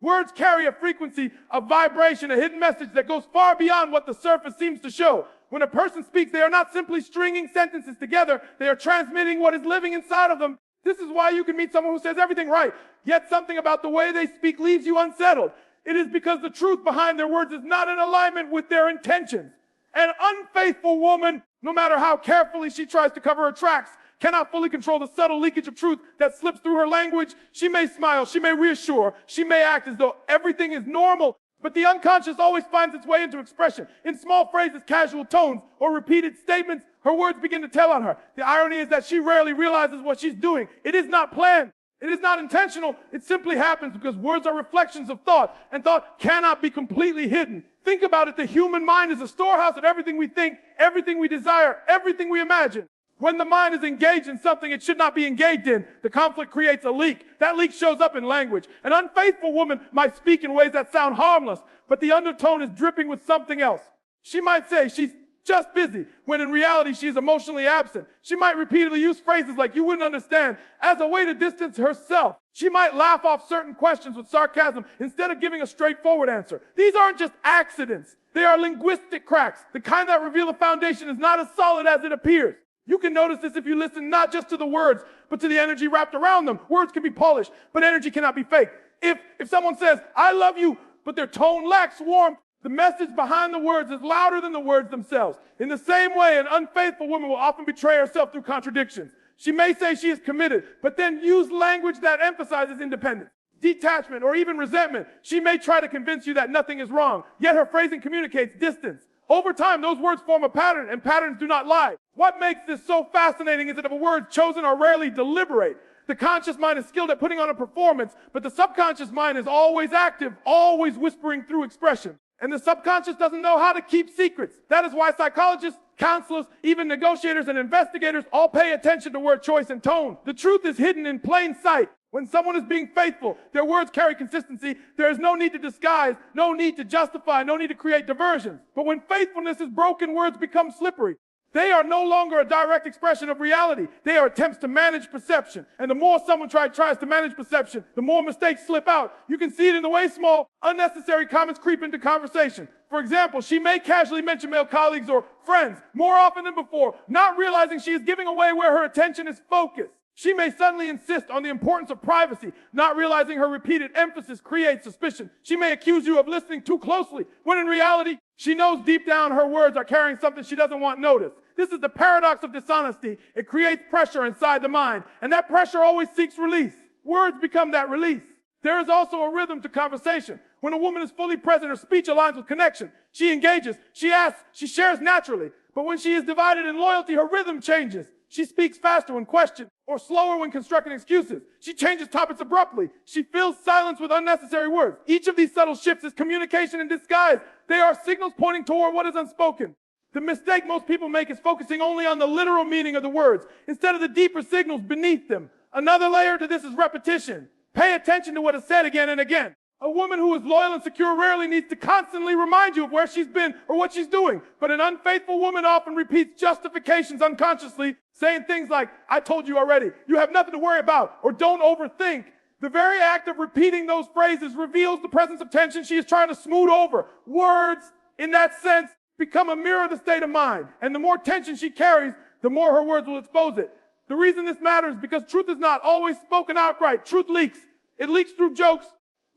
Words carry a frequency, a vibration, a hidden message that goes far beyond what the surface seems to show. When a person speaks, they are not simply stringing sentences together. They are transmitting what is living inside of them. This is why you can meet someone who says everything right, yet something about the way they speak leaves you unsettled. It is because the truth behind their words is not in alignment with their intentions. An unfaithful woman, no matter how carefully she tries to cover her tracks, cannot fully control the subtle leakage of truth that slips through her language. She may smile, she may reassure, she may act as though everything is normal, but the unconscious always finds its way into expression. In small phrases, casual tones, or repeated statements, her words begin to tell on her. The irony is that she rarely realizes what she's doing. It is not planned. It is not intentional. It simply happens because words are reflections of thought, and thought cannot be completely hidden. Think about it. The human mind is a storehouse of everything we think, everything we desire, everything we imagine. When the mind is engaged in something it should not be engaged in, the conflict creates a leak. That leak shows up in language. An unfaithful woman might speak in ways that sound harmless, but the undertone is dripping with something else. She might say she's just busy, when in reality she is emotionally absent. She might repeatedly use phrases like "you wouldn't understand" as a way to distance herself. She might laugh off certain questions with sarcasm instead of giving a straightforward answer. These aren't just accidents. They are linguistic cracks, the kind that reveal the foundation is not as solid as it appears. You can notice this if you listen not just to the words, but to the energy wrapped around them. Words can be polished, but energy cannot be faked. If someone says, "I love you," but their tone lacks warmth, the message behind the words is louder than the words themselves. In the same way, an unfaithful woman will often betray herself through contradictions. She may say she is committed, but then use language that emphasizes independence, detachment, or even resentment. She may try to convince you that nothing is wrong, yet her phrasing communicates distance. Over time, those words form a pattern, and patterns do not lie. What makes this so fascinating is that if a word chosen are rarely deliberate. The conscious mind is skilled at putting on a performance, but the subconscious mind is always active, always whispering through expression. And the subconscious doesn't know how to keep secrets. That is why psychologists, counselors, even negotiators and investigators all pay attention to word choice and tone. The truth is hidden in plain sight. When someone is being faithful, their words carry consistency. There is no need to disguise, no need to justify, no need to create diversions. But when faithfulness is broken, words become slippery. They are no longer a direct expression of reality. They are attempts to manage perception. And the more someone tries to manage perception, the more mistakes slip out. You can see it in the way small, unnecessary comments creep into conversation. For example, she may casually mention male colleagues or friends more often than before, not realizing she is giving away where her attention is focused. She may suddenly insist on the importance of privacy, not realizing her repeated emphasis creates suspicion. She may accuse you of listening too closely, when in reality, she knows deep down her words are carrying something she doesn't want noticed. This is the paradox of dishonesty. It creates pressure inside the mind, and that pressure always seeks release. Words become that release. There is also a rhythm to conversation. When a woman is fully present, her speech aligns with connection. She engages, she asks, she shares naturally. But when she is divided in loyalty, her rhythm changes. She speaks faster when questioned, or slower when constructing excuses. She changes topics abruptly. She fills silence with unnecessary words. Each of these subtle shifts is communication in disguise. They are signals pointing toward what is unspoken. The mistake most people make is focusing only on the literal meaning of the words, instead of the deeper signals beneath them. Another layer to this is repetition. Pay attention to what is said again and again. A woman who is loyal and secure rarely needs to constantly remind you of where she's been or what she's doing. But an unfaithful woman often repeats justifications unconsciously, saying things like, "I told you already," "you have nothing to worry about," or "don't overthink." The very act of repeating those phrases reveals the presence of tension she is trying to smooth over. Words, in that sense, become a mirror of the state of mind. And the more tension she carries, the more her words will expose it. The reason this matters is because truth is not always spoken outright. Truth leaks. It leaks through jokes,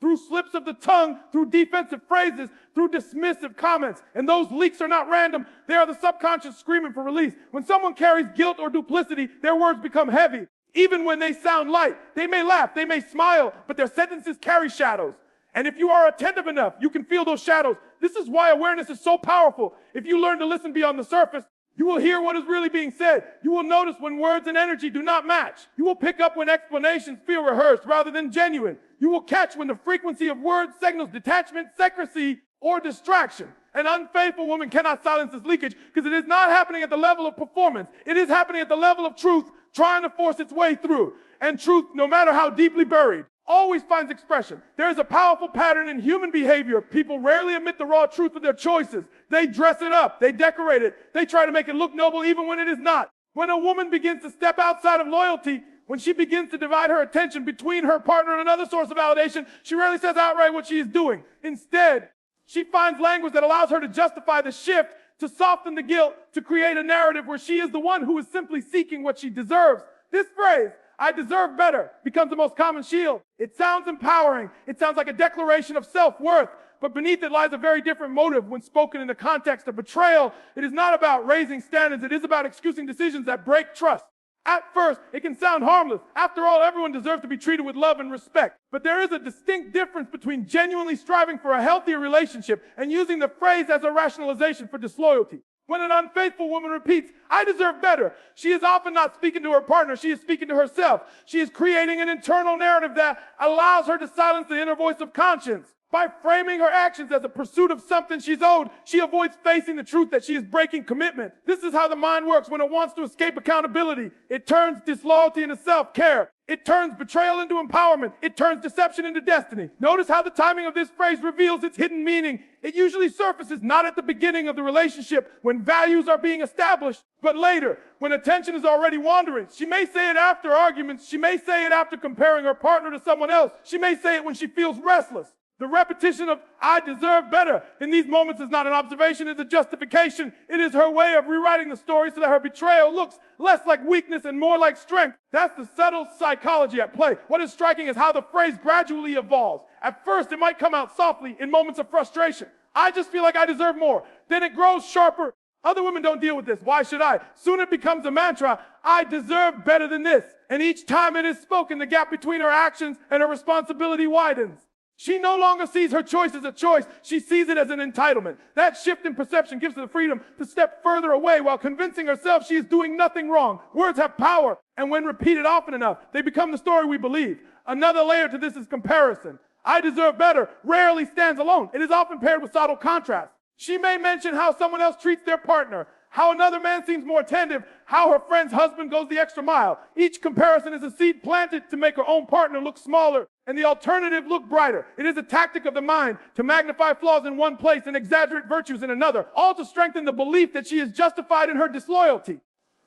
through slips of the tongue, through defensive phrases, through dismissive comments. And those leaks are not random. They are the subconscious screaming for release. When someone carries guilt or duplicity, their words become heavy. Even when they sound light, they may laugh, they may smile, but their sentences carry shadows. And if you are attentive enough, you can feel those shadows. This is why awareness is so powerful. If you learn to listen beyond the surface, you will hear what is really being said. You will notice when words and energy do not match. You will pick up when explanations feel rehearsed rather than genuine. You will catch when the frequency of words signals detachment, secrecy, or distraction. An unfaithful woman cannot silence this leakage because it is not happening at the level of performance. It is happening at the level of truth, trying to force its way through. And truth, no matter how deeply buried, always finds expression. There is a powerful pattern in human behavior. People rarely admit the raw truth of their choices. They dress it up. They decorate it. They try to make it look noble even when it is not. When a woman begins to step outside of loyalty, When she begins to divide her attention between her partner and another source of validation, she rarely says outright what she is doing. Instead, she finds language that allows her to justify the shift, to soften the guilt, to create a narrative where she is the one who is simply seeking what she deserves. This phrase, "I deserve better," becomes the most common shield. It sounds empowering. It sounds like a declaration of self-worth. But beneath it lies a very different motive when spoken in the context of betrayal. It is not about raising standards. It is about excusing decisions that break trust. At first, it can sound harmless. After all, everyone deserves to be treated with love and respect. But there is a distinct difference between genuinely striving for a healthier relationship and using the phrase as a rationalization for disloyalty. When an unfaithful woman repeats, "I deserve better," she is often not speaking to her partner. She is speaking to herself. She is creating an internal narrative that allows her to silence the inner voice of conscience. By framing her actions as a pursuit of something she's owed, she avoids facing the truth that she is breaking commitment. This is how the mind works when it wants to escape accountability. It turns disloyalty into self-care. It turns betrayal into empowerment. It turns deception into destiny. Notice how the timing of this phrase reveals its hidden meaning. It usually surfaces not at the beginning of the relationship when values are being established, but later when attention is already wandering. She may say it after arguments. She may say it after comparing her partner to someone else. She may say it when she feels restless. The repetition of "I deserve better" in these moments is not an observation, it's a justification. It is her way of rewriting the story so that her betrayal looks less like weakness and more like strength. That's the subtle psychology at play. What is striking is how the phrase gradually evolves. At first, it might come out softly in moments of frustration. "I just feel like I deserve more." Then it grows sharper. "Other women don't deal with this. Why should I?" Soon it becomes a mantra. "I deserve better than this." And each time it is spoken, the gap between her actions and her responsibility widens. She no longer sees her choice as a choice. She sees it as an entitlement. That shift in perception gives her the freedom to step further away while convincing herself she is doing nothing wrong. Words have power, and when repeated often enough, they become the story we believe. Another layer to this is comparison. "I deserve better" rarely stands alone. It is often paired with subtle contrast. She may mention how someone else treats their partner, how another man seems more attentive, how her friend's husband goes the extra mile. Each comparison is a seed planted to make her own partner look smaller and the alternative look brighter. It is a tactic of the mind to magnify flaws in one place and exaggerate virtues in another, all to strengthen the belief that she is justified in her disloyalty.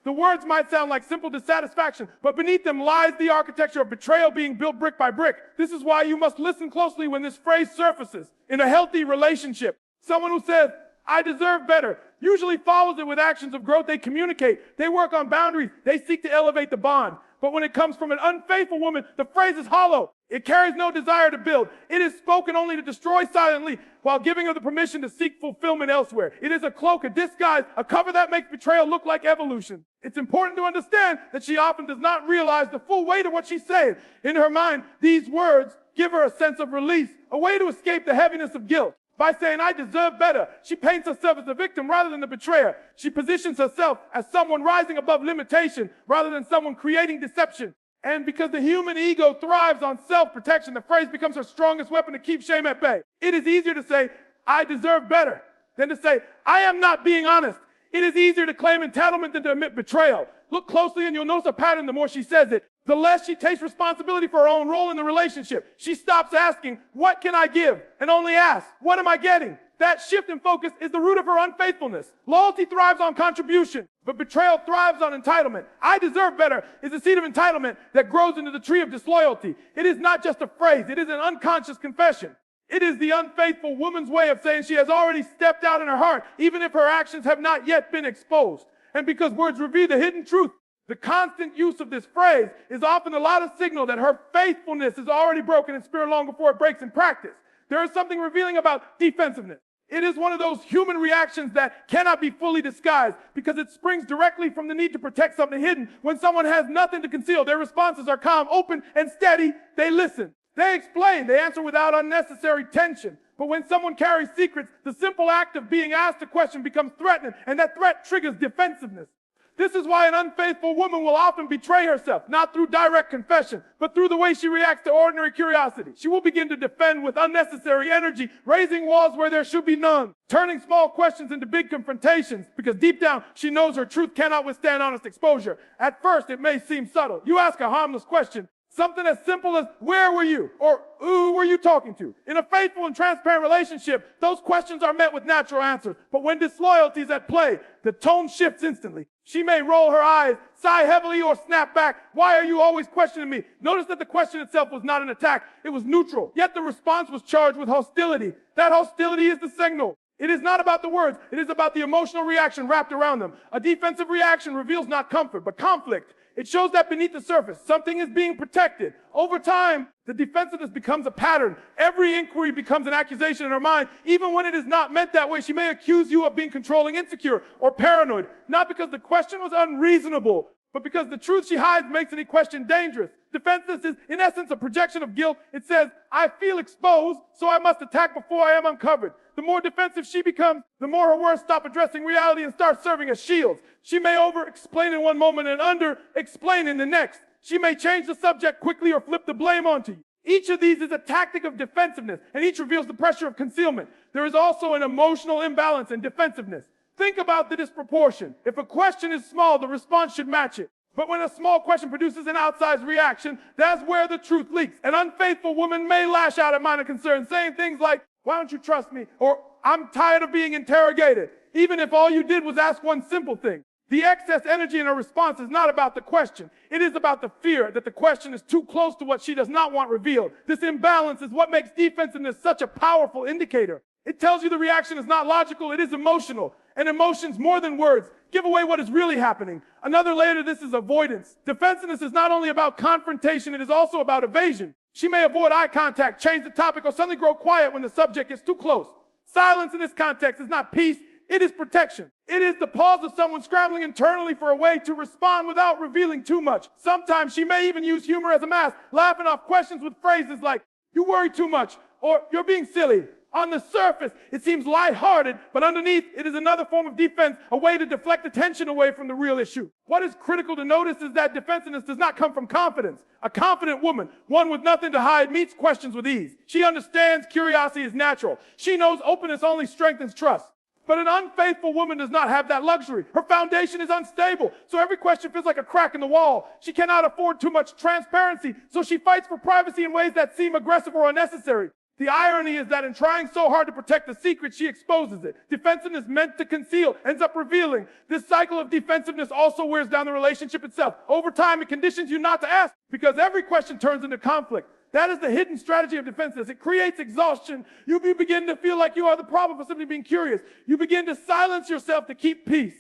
The words might sound like simple dissatisfaction, but beneath them lies the architecture of betrayal being built brick by brick. This is why you must listen closely when this phrase surfaces. In a healthy relationship, someone who says, "I deserve better," usually follows it with actions of growth. They communicate. They work on boundaries. They seek to elevate the bond. But when it comes from an unfaithful woman, the phrase is hollow. It carries no desire to build. It is spoken only to destroy silently while giving her the permission to seek fulfillment elsewhere. It is a cloak, a disguise, a cover that makes betrayal look like evolution. It's important to understand that she often does not realize the full weight of what she's saying. In her mind, these words give her a sense of release, a way to escape the heaviness of guilt. By saying, "I deserve better," she paints herself as the victim rather than the betrayer. She positions herself as someone rising above limitation rather than someone creating deception. And because the human ego thrives on self-protection, the phrase becomes her strongest weapon to keep shame at bay. It is easier to say, "I deserve better," than to say, "I am not being honest." It is easier to claim entitlement than to admit betrayal. Look closely and you'll notice a pattern the more she says it. The less she takes responsibility for her own role in the relationship. She stops asking, "What can I give?" and only asks, "What am I getting?" That shift in focus is the root of her unfaithfulness. Loyalty thrives on contribution, but betrayal thrives on entitlement. "I deserve better" is a seed of entitlement that grows into the tree of disloyalty. It is not just a phrase. It is an unconscious confession. It is the unfaithful woman's way of saying she has already stepped out in her heart, even if her actions have not yet been exposed. And because words reveal the hidden truth, the constant use of this phrase is often a lot of signal that her faithfulness is already broken in spirit long before it breaks in practice. There is something revealing about defensiveness. It is one of those human reactions that cannot be fully disguised because it springs directly from the need to protect something hidden. When someone has nothing to conceal, their responses are calm, open, and steady. They listen. They explain. They answer without unnecessary tension. But when someone carries secrets, the simple act of being asked a question becomes threatening, and that threat triggers defensiveness. This is why an unfaithful woman will often betray herself, not through direct confession, but through the way she reacts to ordinary curiosity. She will begin to defend with unnecessary energy, raising walls where there should be none, turning small questions into big confrontations, because deep down, she knows her truth cannot withstand honest exposure. At first, it may seem subtle. You ask a harmless question, something as simple as, "Where were you?" or "Who were you talking to?" In a faithful and transparent relationship, those questions are met with natural answers. But when disloyalty is at play, the tone shifts instantly. She may roll her eyes, sigh heavily, or snap back. Why are you always questioning me? Notice that the question itself was not an attack. It was neutral. Yet the response was charged with hostility. That hostility is the signal. It is not about the words. It is about the emotional reaction wrapped around them. A defensive reaction reveals not comfort, but conflict. It shows that beneath the surface, something is being protected. Over time, the defensiveness becomes a pattern. Every inquiry becomes an accusation in her mind. Even when it is not meant that way, she may accuse you of being controlling, insecure, or paranoid. Not because the question was unreasonable, but because the truth she hides makes any question dangerous. Defensiveness is, in essence, a projection of guilt. It says, I feel exposed, so I must attack before I am uncovered. The more defensive she becomes, the more her words stop addressing reality and start serving as shields. She may over-explain in one moment and under-explain in the next. She may change the subject quickly or flip the blame onto you. Each of these is a tactic of defensiveness, and each reveals the pressure of concealment. There is also an emotional imbalance in defensiveness. Think about the disproportion. If a question is small, the response should match it. But when a small question produces an outsized reaction, that's where the truth leaks. An unfaithful woman may lash out at minor concerns, saying things like, why don't you trust me? Or, I'm tired of being interrogated. Even if all you did was ask one simple thing. The excess energy in her response is not about the question. It is about the fear that the question is too close to what she does not want revealed. This imbalance is what makes defensiveness such a powerful indicator. It tells you the reaction is not logical, it is emotional. And emotions, more than words, give away what is really happening. Another layer to this is avoidance. Defensiveness is not only about confrontation, it is also about evasion. She may avoid eye contact, change the topic, or suddenly grow quiet when the subject gets too close. Silence in this context is not peace, it is protection. It is the pause of someone scrambling internally for a way to respond without revealing too much. Sometimes she may even use humor as a mask, laughing off questions with phrases like, you worry too much, or you're being silly. On the surface, it seems lighthearted, but underneath, it is another form of defense, a way to deflect attention away from the real issue. What is critical to notice is that defensiveness does not come from confidence. A confident woman, one with nothing to hide, meets questions with ease. She understands curiosity is natural. She knows openness only strengthens trust. But an unfaithful woman does not have that luxury. Her foundation is unstable, so every question feels like a crack in the wall. She cannot afford too much transparency, so she fights for privacy in ways that seem aggressive or unnecessary. The irony is that in trying so hard to protect the secret, she exposes it. Defensiveness meant to conceal ends up revealing. This cycle of defensiveness also wears down the relationship itself. Over time, it conditions you not to ask because every question turns into conflict. That is the hidden strategy of defensiveness. It creates exhaustion. You begin to feel like you are the problem for simply being curious. You begin to silence yourself to keep peace.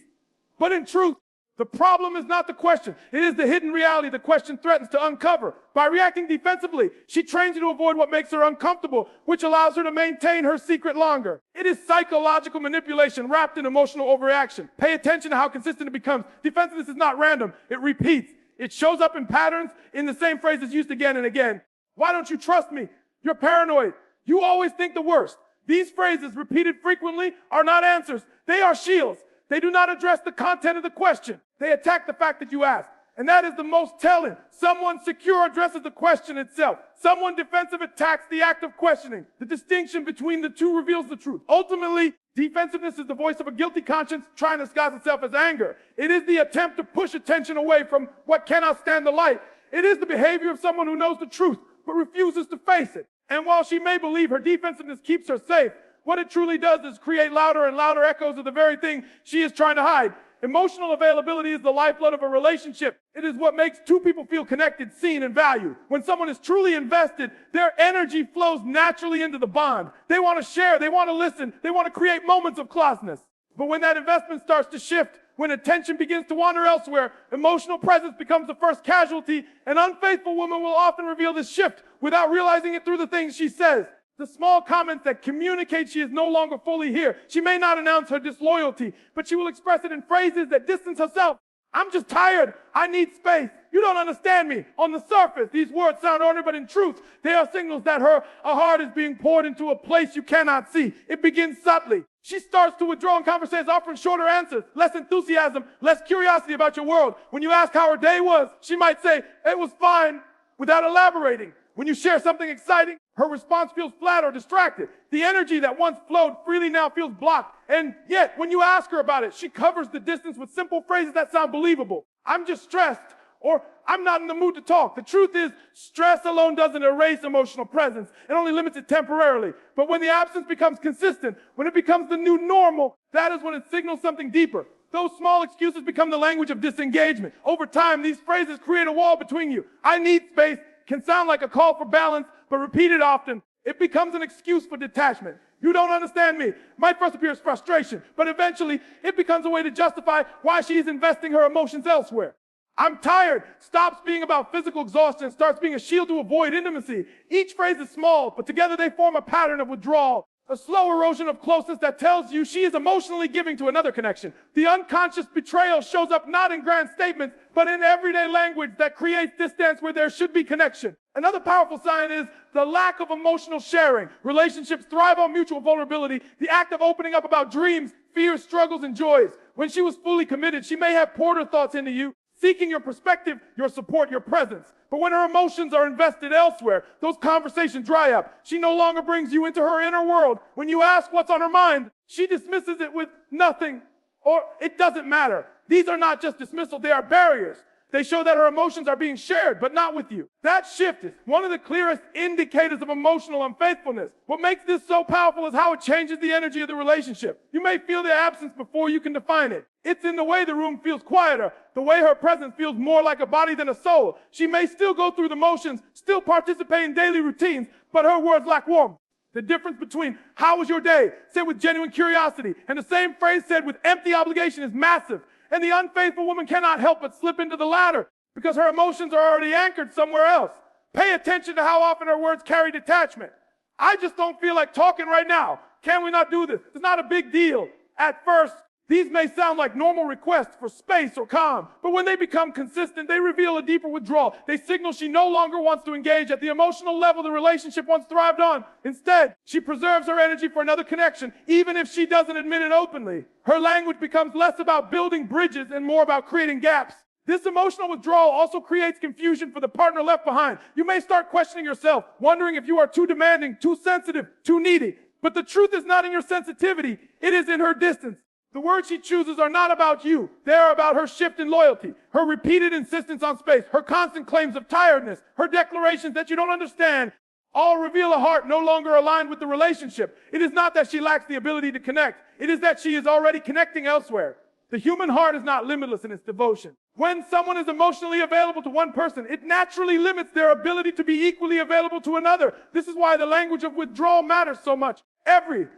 But in truth, the problem is not the question. It is the hidden reality the question threatens to uncover. By reacting defensively, she trains you to avoid what makes her uncomfortable, which allows her to maintain her secret longer. It is psychological manipulation wrapped in emotional overreaction. Pay attention to how consistent it becomes. Defensiveness is not random. It repeats. It shows up in patterns in the same phrases used again and again. Why don't you trust me? You're paranoid. You always think the worst. These phrases, repeated frequently, are not answers. They are shields. They do not address the content of the question. They attack the fact that you asked. And that is the most telling. Someone secure addresses the question itself. Someone defensive attacks the act of questioning. The distinction between the two reveals the truth. Ultimately, defensiveness is the voice of a guilty conscience trying to disguise itself as anger. It is the attempt to push attention away from what cannot stand the light. It is the behavior of someone who knows the truth but refuses to face it. And while she may believe her defensiveness keeps her safe, what it truly does is create louder and louder echoes of the very thing she is trying to hide. Emotional availability is the lifeblood of a relationship. It is what makes two people feel connected, seen, and valued. When someone is truly invested, their energy flows naturally into the bond. They want to share, they want to listen, they want to create moments of closeness. But when that investment starts to shift, when attention begins to wander elsewhere, emotional presence becomes the first casualty. An unfaithful woman will often reveal this shift without realizing it through the things she says. The small comments that communicate she is no longer fully here. She may not announce her disloyalty, but she will express it in phrases that distance herself. I'm just tired. I need space. You don't understand me. On the surface, these words sound ordinary, but in truth, they are signals that her heart is being poured into a place you cannot see. It begins subtly. She starts to withdraw in conversations, offering shorter answers, less enthusiasm, less curiosity about your world. When you ask how her day was, she might say, it was fine, without elaborating. When you share something exciting, her response feels flat or distracted. The energy that once flowed freely now feels blocked. And yet, when you ask her about it, she covers the distance with simple phrases that sound believable. I'm just stressed, or I'm not in the mood to talk. The truth is, stress alone doesn't erase emotional presence. It only limits it temporarily. But when the absence becomes consistent, when it becomes the new normal, that is when it signals something deeper. Those small excuses become the language of disengagement. Over time, these phrases create a wall between you. I need space can sound like a call for balance, but repeated often, it becomes an excuse for detachment. You don't understand me. Might first appear as frustration, but eventually it becomes a way to justify why she's investing her emotions elsewhere. I'm tired stops being about physical exhaustion and starts being a shield to avoid intimacy. Each phrase is small, but together they form a pattern of withdrawal. A slow erosion of closeness that tells you she is emotionally giving to another connection. The unconscious betrayal shows up not in grand statements, but in everyday language that creates distance where there should be connection. Another powerful sign is the lack of emotional sharing. Relationships thrive on mutual vulnerability, the act of opening up about dreams, fears, struggles, and joys. When she was fully committed, she may have poured her thoughts into you, seeking your perspective, your support, your presence. But when her emotions are invested elsewhere, those conversations dry up. She no longer brings you into her inner world. When you ask what's on her mind, she dismisses it with nothing or it doesn't matter. These are not just dismissal, they are barriers. They show that her emotions are being shared, but not with you. That shift is one of the clearest indicators of emotional unfaithfulness. What makes this so powerful is how it changes the energy of the relationship. You may feel their absence before you can define it. It's in the way the room feels quieter, the way her presence feels more like a body than a soul. She may still go through the motions, still participate in daily routines, but her words lack warmth. The difference between "how was your day" said with genuine curiosity and the same phrase said with empty obligation is massive. And the unfaithful woman cannot help but slip into the latter because her emotions are already anchored somewhere else. Pay attention to how often her words carry detachment. I just don't feel like talking right now. Can we not do this? It's not a big deal. At first, these may sound like normal requests for space or calm, but when they become consistent, they reveal a deeper withdrawal. They signal she no longer wants to engage at the emotional level the relationship once thrived on. Instead, she preserves her energy for another connection, even if she doesn't admit it openly. Her language becomes less about building bridges and more about creating gaps. This emotional withdrawal also creates confusion for the partner left behind. You may start questioning yourself, wondering if you are too demanding, too sensitive, too needy. But the truth is not in your sensitivity, it is in her distance. The words she chooses are not about you. They are about her shift in loyalty, her repeated insistence on space, her constant claims of tiredness, her declarations that you don't understand, all reveal a heart no longer aligned with the relationship. It is not that she lacks the ability to connect. It is that she is already connecting elsewhere. The human heart is not limitless in its devotion. When someone is emotionally available to one person, it naturally limits their ability to be equally available to another. This is why the language of withdrawal matters so much.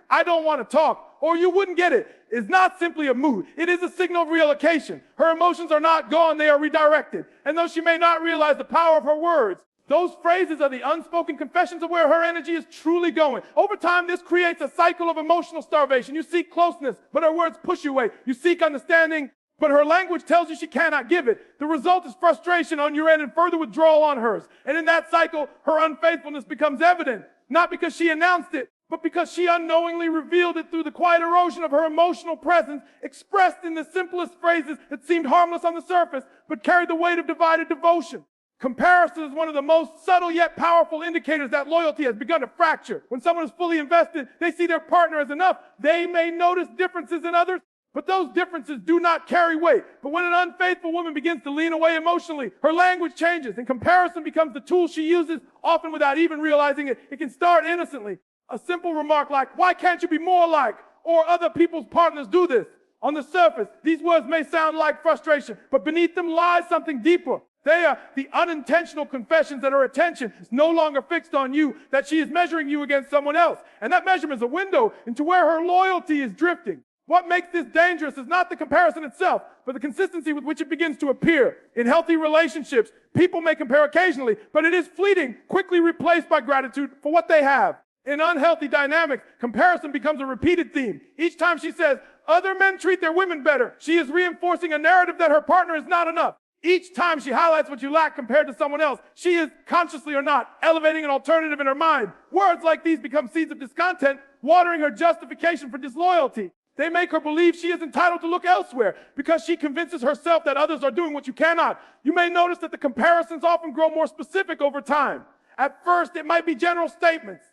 "I don't want to talk," or "you wouldn't get it," is not simply a mood. It is a signal of reallocation. Her emotions are not gone, they are redirected. And though she may not realize the power of her words, those phrases are the unspoken confessions of where her energy is truly going. Over time, this creates a cycle of emotional starvation. You seek closeness, but her words push you away. You seek understanding, but her language tells you she cannot give it. The result is frustration on your end and further withdrawal on hers. And in that cycle, her unfaithfulness becomes evident, not because she announced it, but because she unknowingly revealed it through the quiet erosion of her emotional presence, expressed in the simplest phrases that seemed harmless on the surface, but carried the weight of divided devotion. Comparison is one of the most subtle yet powerful indicators that loyalty has begun to fracture. When someone is fully invested, they see their partner as enough. They may notice differences in others, but those differences do not carry weight. But when an unfaithful woman begins to lean away emotionally, her language changes, and comparison becomes the tool she uses, often without even realizing it. It can start innocently. A simple remark like, "Why can't you be more like?" or "Other people's partners do this." On the surface, these words may sound like frustration, but beneath them lies something deeper. They are the unintentional confessions that her attention is no longer fixed on you, that she is measuring you against someone else. And that measurement is a window into where her loyalty is drifting. What makes this dangerous is not the comparison itself, but the consistency with which it begins to appear. In healthy relationships, people may compare occasionally, but it is fleeting, quickly replaced by gratitude for what they have. In unhealthy dynamics, comparison becomes a repeated theme. Each time she says, "Other men treat their women better," she is reinforcing a narrative that her partner is not enough. Each time she highlights what you lack compared to someone else, she is, consciously or not, elevating an alternative in her mind. Words like these become seeds of discontent, watering her justification for disloyalty. They make her believe she is entitled to look elsewhere because she convinces herself that others are doing what you cannot. You may notice that the comparisons often grow more specific over time. At first, it might be general statements.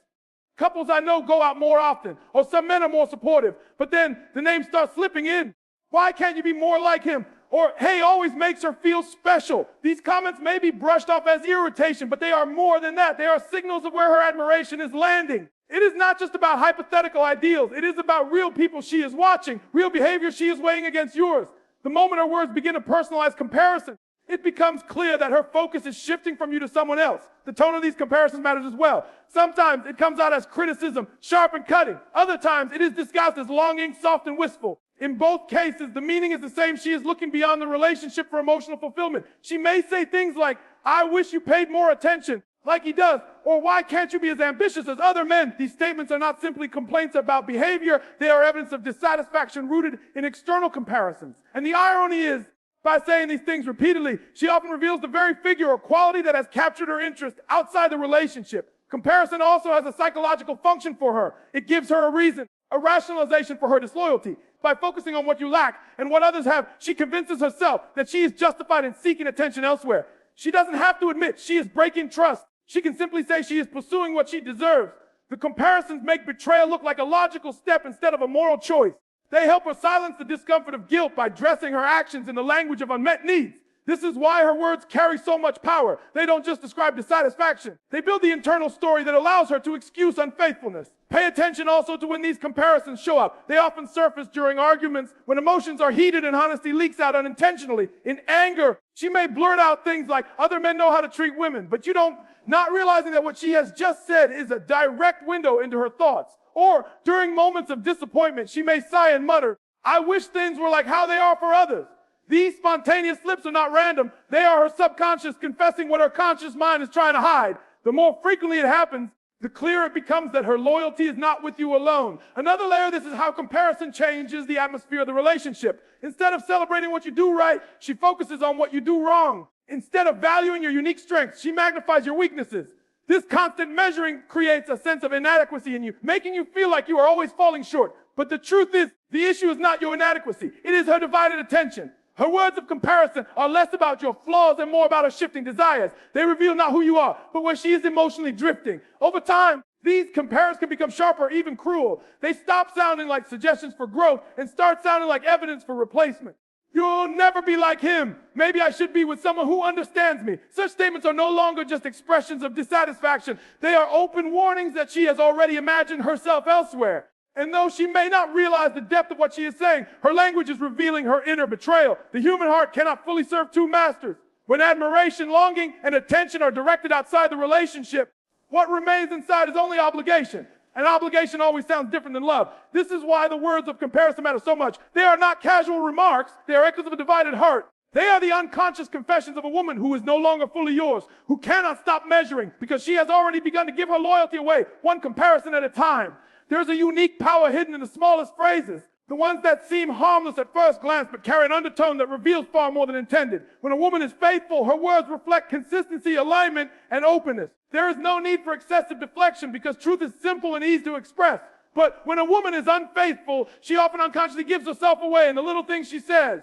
Couples I know go out more often, or some men are more supportive, but then the names start slipping in. "Why can't you be more like him?" Or "Hey always makes her feel special." These comments may be brushed off as irritation, but they are more than that. They are signals of where her admiration is landing. It is not just about hypothetical ideals. It is about real people she is watching, real behavior she is weighing against yours. The moment her words begin a personalized comparison, it becomes clear that her focus is shifting from you to someone else. The tone of these comparisons matters as well. Sometimes it comes out as criticism, sharp and cutting. Other times it is disguised as longing, soft and wistful. In both cases, the meaning is the same. She is looking beyond the relationship for emotional fulfillment. She may say things like, "I wish you paid more attention," like he does, or "Why can't you be as ambitious as other men?" These statements are not simply complaints about behavior. They are evidence of dissatisfaction rooted in external comparisons. And the irony is, by saying these things repeatedly, she often reveals the very figure or quality that has captured her interest outside the relationship. Comparison also has a psychological function for her. It gives her a reason, a rationalization for her disloyalty. By focusing on what you lack and what others have, she convinces herself that she is justified in seeking attention elsewhere. She doesn't have to admit she is breaking trust. She can simply say she is pursuing what she deserves. The comparisons make betrayal look like a logical step instead of a moral choice. They help her silence the discomfort of guilt by dressing her actions in the language of unmet needs. This is why her words carry so much power. They don't just describe dissatisfaction. They build the internal story that allows her to excuse unfaithfulness. Pay attention also to when these comparisons show up. They often surface during arguments, when emotions are heated and honesty leaks out unintentionally. In anger, she may blurt out things like, "Other men know how to treat women," but you don't, not realizing that what she has just said is a direct window into her thoughts. Or during moments of disappointment, she may sigh and mutter, "I wish things were like how they are for others." These spontaneous slips are not random. They are her subconscious confessing what her conscious mind is trying to hide. The more frequently it happens, the clearer it becomes that her loyalty is not with you alone. Another layer, this is how comparison changes the atmosphere of the relationship. Instead of celebrating what you do right, she focuses on what you do wrong. Instead of valuing your unique strengths, she magnifies your weaknesses. This constant measuring creates a sense of inadequacy in you, making you feel like you are always falling short. But the truth is, the issue is not your inadequacy. It is her divided attention. Her words of comparison are less about your flaws and more about her shifting desires. They reveal not who you are, but where she is emotionally drifting. Over time, these comparisons can become sharper, even cruel. They stop sounding like suggestions for growth and start sounding like evidence for replacement. "You'll never be like him. Maybe I should be with someone who understands me." Such statements are no longer just expressions of dissatisfaction. They are open warnings that she has already imagined herself elsewhere. And though she may not realize the depth of what she is saying, her language is revealing her inner betrayal. The human heart cannot fully serve two masters. When admiration, longing, and attention are directed outside the relationship, what remains inside is only obligation. And obligation always sounds different than love. This is why the words of comparison matter so much. They are not casual remarks. They are echoes of a divided heart. They are the unconscious confessions of a woman who is no longer fully yours, who cannot stop measuring because she has already begun to give her loyalty away, one comparison at a time. There's a unique power hidden in the smallest phrases, the ones that seem harmless at first glance but carry an undertone that reveals far more than intended. When a woman is faithful, her words reflect consistency, alignment, and openness. There is no need for excessive deflection because truth is simple and easy to express. But when a woman is unfaithful, she often unconsciously gives herself away in the little things she says.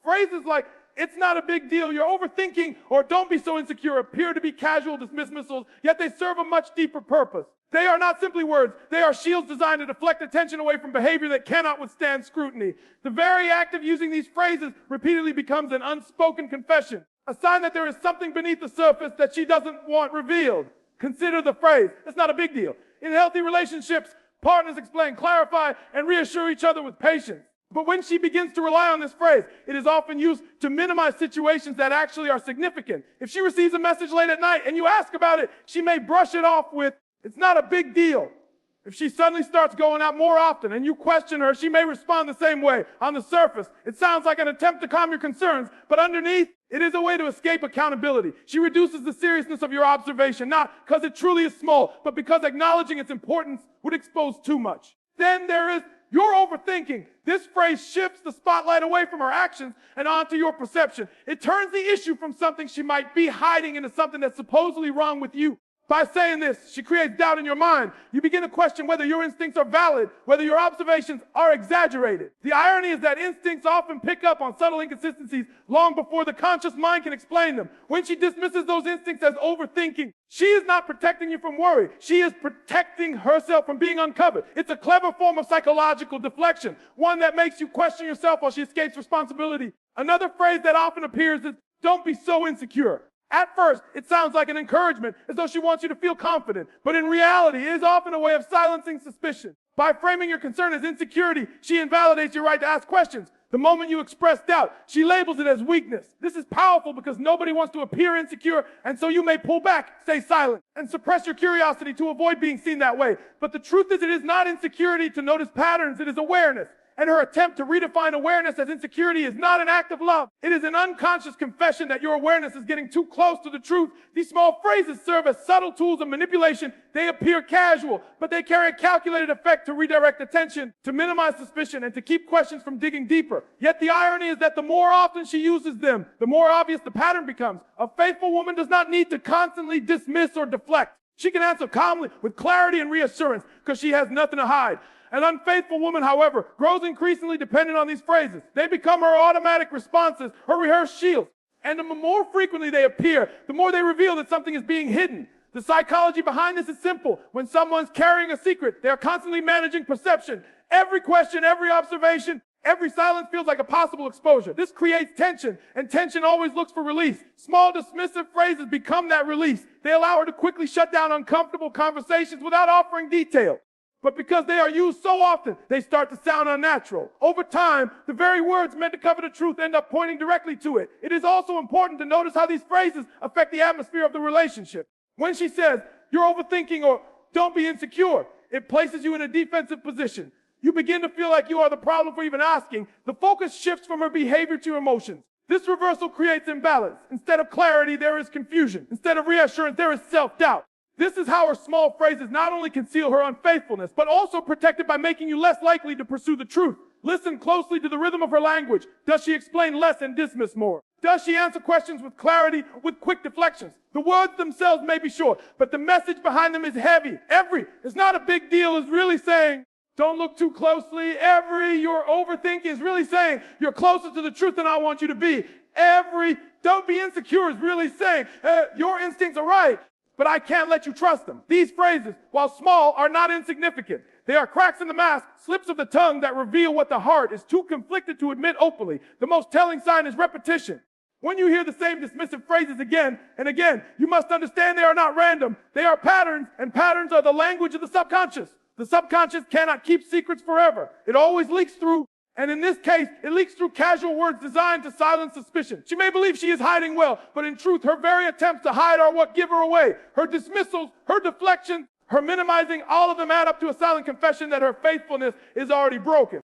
Phrases like, "It's not a big deal," "You're overthinking," or "Don't be so insecure" appear to be casual dismissals, yet they serve a much deeper purpose. They are not simply words. They are shields designed to deflect attention away from behavior that cannot withstand scrutiny. The very act of using these phrases repeatedly becomes an unspoken confession, a sign that there is something beneath the surface that she doesn't want revealed. Consider the phrase, "It's not a big deal." In healthy relationships, partners explain, clarify, and reassure each other with patience. But when she begins to rely on this phrase, it is often used to minimize situations that actually are significant. If she receives a message late at night and you ask about it, she may brush it off with, "It's not a big deal." If she suddenly starts going out more often and you question her, she may respond the same way. On the surface, it sounds like an attempt to calm your concerns, but underneath, it is a way to escape accountability. She reduces the seriousness of your observation, not because it truly is small, but because acknowledging its importance would expose too much. Then there is "You're overthinking." This phrase shifts the spotlight away from her actions and onto your perception. It turns the issue from something she might be hiding into something that's supposedly wrong with you. By saying this, she creates doubt in your mind. You begin to question whether your instincts are valid, whether your observations are exaggerated. The irony is that instincts often pick up on subtle inconsistencies long before the conscious mind can explain them. When she dismisses those instincts as overthinking, she is not protecting you from worry. She is protecting herself from being uncovered. It's a clever form of psychological deflection, one that makes you question yourself while she escapes responsibility. Another phrase that often appears is, "Don't be so insecure." At first, it sounds like an encouragement, as though she wants you to feel confident. But in reality, it is often a way of silencing suspicion. By framing your concern as insecurity, she invalidates your right to ask questions. The moment you express doubt, she labels it as weakness. This is powerful because nobody wants to appear insecure, and so you may pull back, stay silent, and suppress your curiosity to avoid being seen that way. But the truth is, it is not insecurity to notice patterns, it is awareness. And her attempt to redefine awareness as insecurity is not an act of love. It is an unconscious confession that your awareness is getting too close to the truth. These small phrases serve as subtle tools of manipulation. They appear casual, but they carry a calculated effect to redirect attention, to minimize suspicion, and to keep questions from digging deeper. Yet the irony is that the more often she uses them, the more obvious the pattern becomes. A faithful woman does not need to constantly dismiss or deflect. She can answer calmly with clarity and reassurance because she has nothing to hide. An unfaithful woman, however, grows increasingly dependent on these phrases. They become her automatic responses, her rehearsed shields. And the more frequently they appear, the more they reveal that something is being hidden. The psychology behind this is simple. When someone's carrying a secret, they are constantly managing perception. Every question, every observation, every silence feels like a possible exposure. This creates tension, and tension always looks for release. Small dismissive phrases become that release. They allow her to quickly shut down uncomfortable conversations without offering detail. But because they are used so often, they start to sound unnatural. Over time, the very words meant to cover the truth end up pointing directly to it. It is also important to notice how these phrases affect the atmosphere of the relationship. When she says, "You're overthinking," or "Don't be insecure," it places you in a defensive position. You begin to feel like you are the problem for even asking. The focus shifts from her behavior to her emotions. This reversal creates imbalance. Instead of clarity, there is confusion. Instead of reassurance, there is self-doubt. This is how her small phrases not only conceal her unfaithfulness, but also protect it by making you less likely to pursue the truth. Listen closely to the rhythm of her language. Does she explain less and dismiss more? Does she answer questions with clarity, with quick deflections? The words themselves may be short, but the message behind them is heavy. It's not a big deal, is really saying, "Don't look too closely." "You're overthinking," is really saying, "You're closer to the truth than I want you to be." "Don't be insecure," is really saying, "Your instincts are right, but I can't let you trust them." These phrases, while small, are not insignificant. They are cracks in the mask, slips of the tongue that reveal what the heart is too conflicted to admit openly. The most telling sign is repetition. When you hear the same dismissive phrases again and again, you must understand they are not random. They are patterns, and patterns are the language of the subconscious. The subconscious cannot keep secrets forever. It always leaks through. And in this case, it leaks through casual words designed to silence suspicion. She may believe she is hiding well, but in truth, her very attempts to hide are what give her away. Her dismissals, her deflections, her minimizing, all of them add up to a silent confession that her faithfulness is already broken.